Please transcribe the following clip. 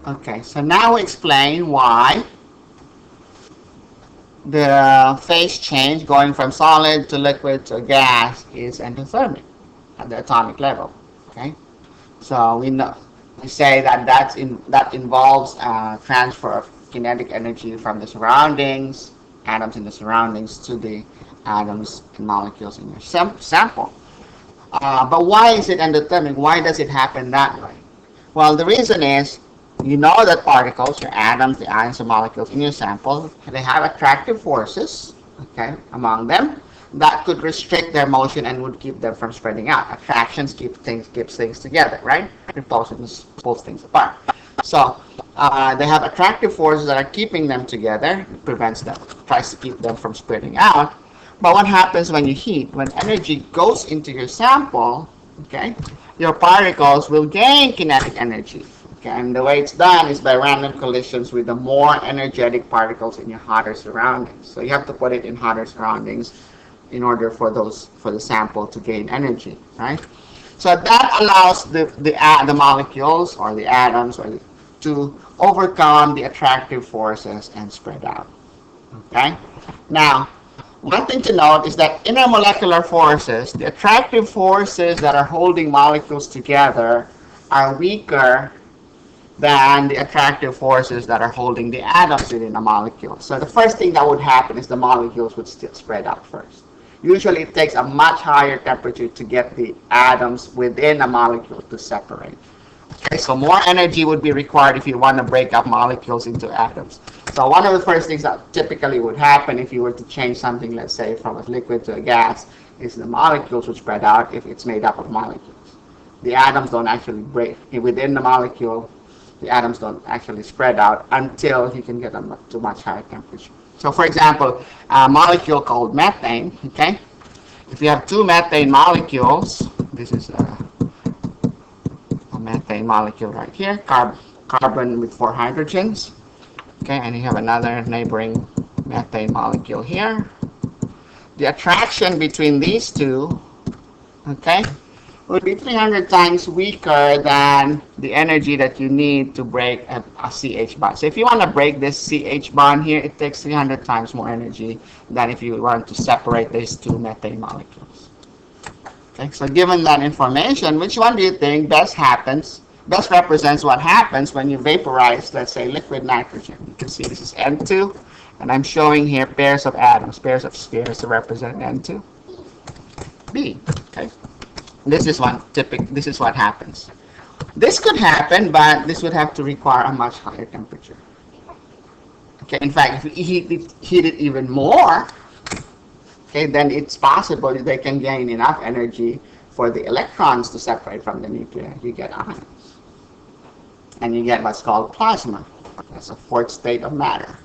Okay, so now we explain why the phase change going from solid to liquid to gas is endothermic at the atomic level. Okay, so we say that that involves transfer of kinetic energy from the surroundings, atoms in the surroundings, to the atoms and molecules in your sample. But why is it endothermic? Why does it happen that way? Well, the reason is you know that particles, your atoms, the ions and molecules in your sample, they have attractive forces, okay, among them that could restrict their motion and would keep them from spreading out. Attractions keeps things together, right? Repulsion pulls things apart. So they have attractive forces that are keeping them together, prevents them, tries to keep them from spreading out. But what happens when you heat? When energy goes into your sample, okay, your particles will gain kinetic energy. Okay, and the way it's done is by random collisions with the more energetic particles in your hotter surroundings. So you have to put it in hotter surroundings in order for the sample to gain energy, right? So that allows the molecules or the atoms to overcome the attractive forces and spread out. Okay. Now, one thing to note is that intermolecular forces, the attractive forces that are holding molecules together, are weaker than the attractive forces that are holding the atoms within a molecule. So the first thing that would happen is the molecules would still spread out first. Usually it takes a much higher temperature to get the atoms within a molecule to separate. Okay, so more energy would be required if you want to break up molecules into atoms. So one of the first things that typically would happen if you were to change something, let's say from a liquid to a gas, is the molecules would spread out if it's made up of molecules. The atoms don't actually break. Within the molecule, the atoms don't actually spread out until you can get them to much higher temperature. So for example, a molecule called methane, okay? If you have two methane molecules, this is a methane molecule right here, carbon with 4 hydrogens, okay, and you have another neighboring methane molecule here. The attraction between these two, okay, would be 300 times weaker than the energy that you need to break a CH bond. So if you want to break this CH bond here, it takes 300 times more energy than if you want to separate these two methane molecules. Okay, so given that information, which one do you think best represents what happens when you vaporize, let's say, liquid nitrogen? You can see this is N2, and I'm showing here pairs of atoms, pairs of spheres to represent N2. B, okay. This is what happens. This could happen, but this would have to require a much higher temperature. Okay, in fact, if you heat it even more, okay, then it's possible they can gain enough energy for the electrons to separate from the nuclei. You get ions. And you get what's called plasma. That's a fourth state of matter.